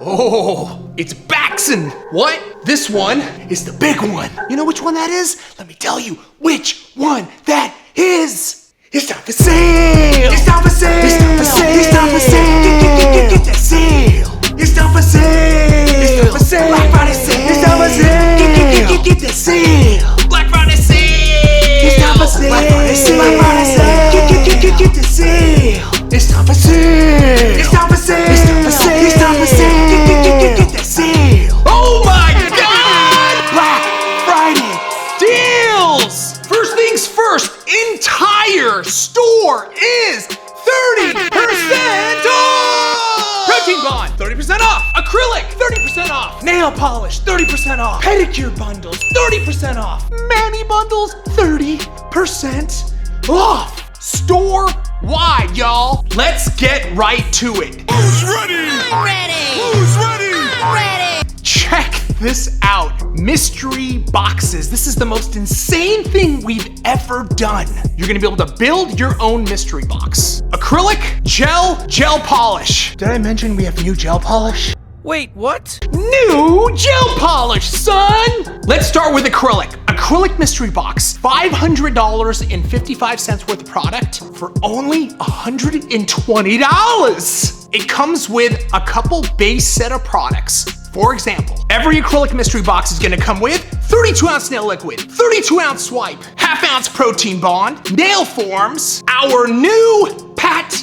Oh, it's Baxen. What? This one is the big one. You know which one that is? Let me tell you which one that is. It's time for sale. It's time for sale. It's time for sale. It's time for sale. Get that sale. It's time for sale. It's time for sale. Black Friday sale. It's time for sale. Get that sale. Black Friday sale. It's time for sale. Black Friday sale. Black Friday sale. Get that sale. It's time for sale. It's time for sale. It's time for sale. It's time for sale. Get that sale. Oh my God! Black Friday deals. First things first, entire store is 30% off. Protein bond, 30% off. Acrylic, 30% off. Nail polish, 30% off. Pedicure bundles, 30% off. Mani bundles, 30% off. Store wide, y'all. Let's get right to it. Who's ready? I'm ready. Who's ready? I'm ready. Check this out. Mystery boxes. This is the most insane thing we've ever done. You're gonna be able to build your own mystery box. Acrylic, gel polish. Did I mention we have new gel polish? Wait, what? New gel polish, son! Let's start with acrylic. Acrylic mystery box, $500.55 worth of product for only $120. It comes with a couple base set of products. For example, every acrylic mystery box is gonna come with 32-ounce nail liquid, 32-ounce swipe, half-ounce protein bond, nail forms, our new pat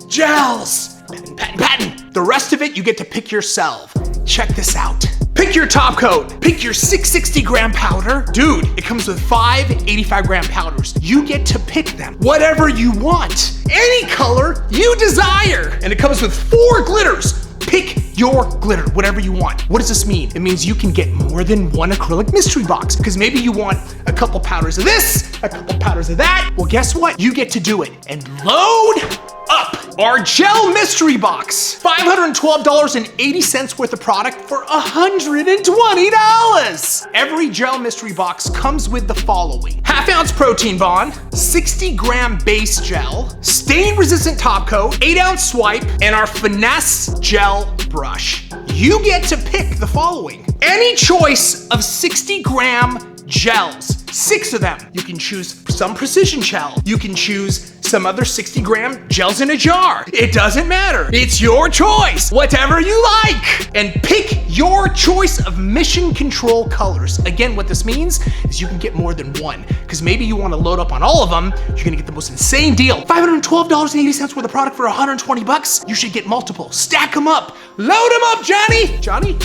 gels. Patent. The rest of it, you get to pick yourself. Check this out. Pick your top coat. Pick your 660 gram powder. Dude, it comes with 5 85 gram powders. You get to pick them. Whatever you want. Any color you desire. And it comes with 4 glitters. Pick your glitter, whatever you want. What does this mean? It means you can get more than one acrylic mystery box, because maybe you want a couple powders of this, a couple powders of that. Well, guess what? You get to do it and load up our gel mystery box. $512.80 worth of product for $120. Every gel mystery box comes with the following: half-ounce protein bond, 60 gram base gel, stain resistant top coat, 8-ounce swipe, and our finesse gel brush. You get to pick the following: any choice of 60 gram gels, 6 of them. You can choose some precision gel. You can choose some other 60 gram gels in a jar. It doesn't matter. It's your choice. Whatever you like. And pick your choice of mission control colors. Again, what this means is you can get more than one, because maybe you want to load up on all of them. You're gonna get the most insane deal. $512.80 worth of product for $120. You should get multiple. Stack them up. Load them up, Johnny. Johnny.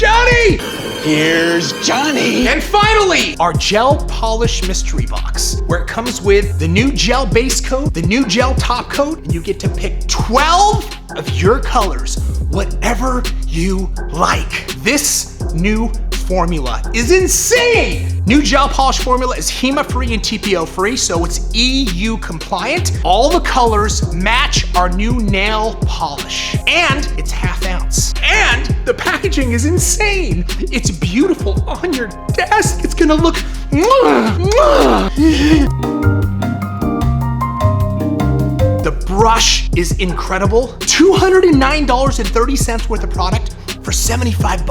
Here's Johnny. And finally, our gel polish mystery box, where it comes with the new gel base coat, the new gel top coat, and you get to pick 12 of your colors, whatever you like. This new formula is insane. New gel polish formula is HEMA-free and TPO-free, so it's EU compliant. All the colors match our new nail polish, and it's half-ounce. And the packaging is insane. It's beautiful on your desk. It's gonna look The brush is incredible. $209.30 worth of product for $75.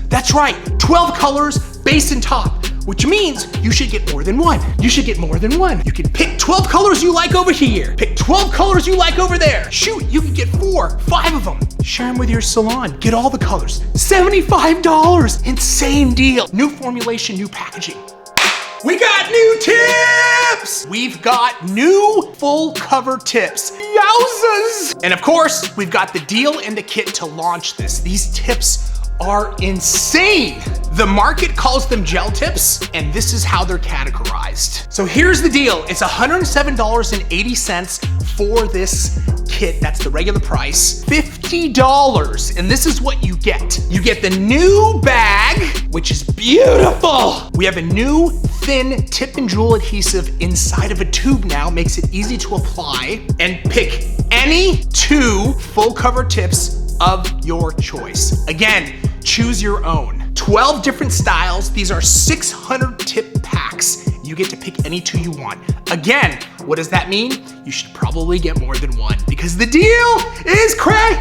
That's right, 12 colors, base and top, which means you should get more than one. You should get more than one. You can pick 12 colors you like over here, pick 12 colors you like over there. Shoot, you can get 4, 5 of them. Share them with your salon. Get all the colors. $75, insane deal. New formulation, new packaging. We got new tips! We've got new full cover tips. Yowzas! And of course, we've got the deal and the kit to launch this. These tips are insane. The market calls them gel tips, and this is how they're categorized. So here's the deal. It's $107.80 for this kit. That's the regular price. $50, and this is what you get. You get the new bag, which is beautiful. We have a new thin tip and jewel adhesive inside of a tube now. Makes it easy to apply. And pick any 2 full cover tips of your choice. Again, choose your own. 12 different styles. These are 600 tip packs. You get to pick any 2 you want. Again, what does that mean? You should probably get more than one, because the deal is crazy.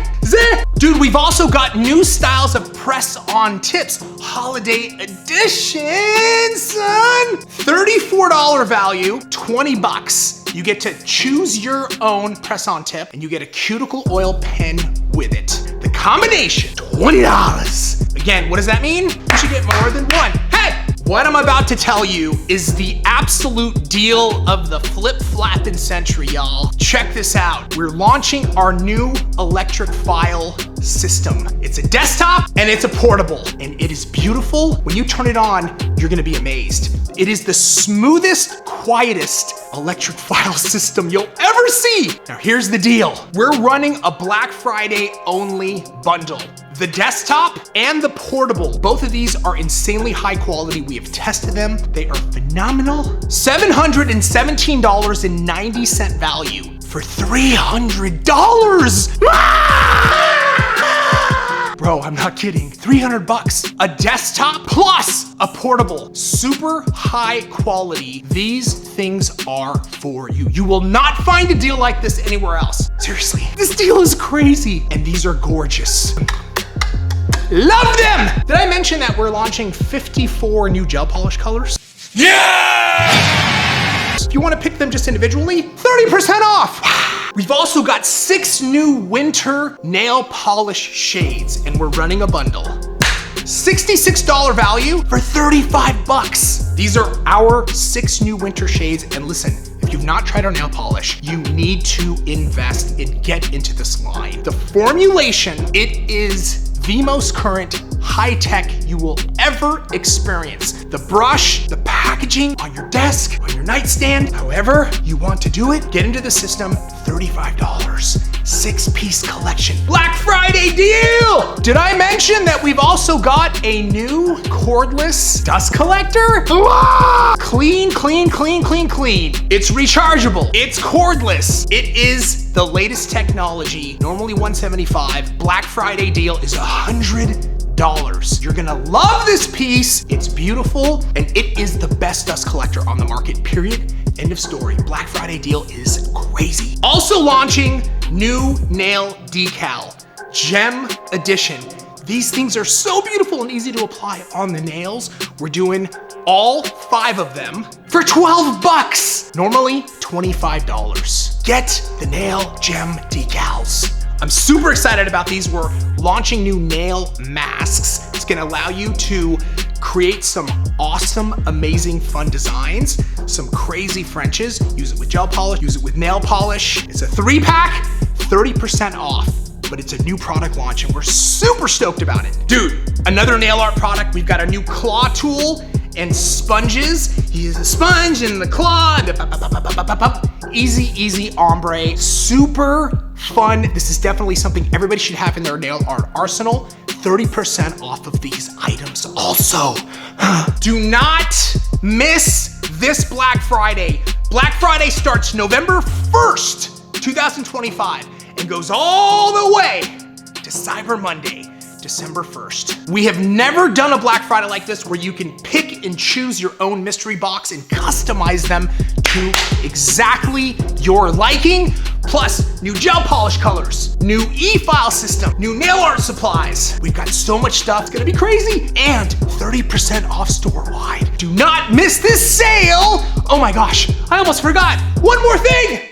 Dude, we've also got new styles of press-on tips. Holiday edition, son. $34 value, 20 bucks. You get to choose your own press-on tip and you get a cuticle oil pen with it. The combination, $20. Again, what does that mean? You should get more than one. Hey, what I'm about to tell you is the absolute deal of the flip-flapping century, y'all. Check this out. We're launching our new electric file system. It's a desktop and it's a portable, and it is beautiful. When you turn it on, you're gonna be amazed. It is the smoothest, quietest electric file system you'll ever see. Now here's the deal. We're running a Black Friday only bundle. The desktop and the portable, both of these are insanely high quality. We have tested them. They are phenomenal. $717.90 value for $300. Bro, I'm not kidding. 300 bucks. A desktop plus a portable. Super high quality. These things are for you. You will not find a deal like this anywhere else. Seriously, this deal is crazy. And these are gorgeous. Love them! Did I mention that we're launching 54 new gel polish colors? Yeah! If you want to pick them just individually, 30% off. We've also got 6 new winter nail polish shades, and we're running a bundle. $66 value for 35 bucks. These are our 6 new winter shades, and listen, if you've not tried our nail polish, you need to invest and get into this line. The formulation, it is the most current high-tech you will ever experience. The brush, the packaging on your desk, on your nightstand, however you want to do it, get into the system, $35. 6-piece collection. Black Friday deal! Did I mention that we've also got a new cordless dust collector? Ah! Clean, clean, clean, clean, clean. It's rechargeable. It's cordless. It is the latest technology. Normally $175. Black Friday deal is $100. You're gonna love this piece. It's beautiful, and it is the best dust collector on the market, period. End of story. Black Friday deal is crazy. Also launching new nail decal, Gem Edition. These things are so beautiful and easy to apply on the nails. We're doing all 5 of them for 12 bucks. Normally $25. Get the nail gem decals. I'm super excited about these. We're launching new nail masks. It's gonna allow you to create some awesome, amazing, fun designs, some crazy Frenches. Use it with gel polish, use it with nail polish. It's a 3-pack, 30% off, but it's a new product launch and we're super stoked about it. Dude, another nail art product. We've got a new claw tool and sponges. You use a sponge and the claw. Easy, easy ombre. Super fun. This is definitely something everybody should have in their nail art arsenal. 30% off of these items also. Do not miss this Black Friday. Black Friday starts November 1st, 2025, and goes all the way to Cyber Monday, December 1st. We have never done a Black Friday like this where you can pick and choose your own mystery box and customize them to exactly your liking, plus new gel polish colors, new e-file system, new nail art supplies. We've got so much stuff, it's gonna be crazy, and 30% off store-wide. Do not miss this sale. Oh my gosh, I almost forgot. One more thing.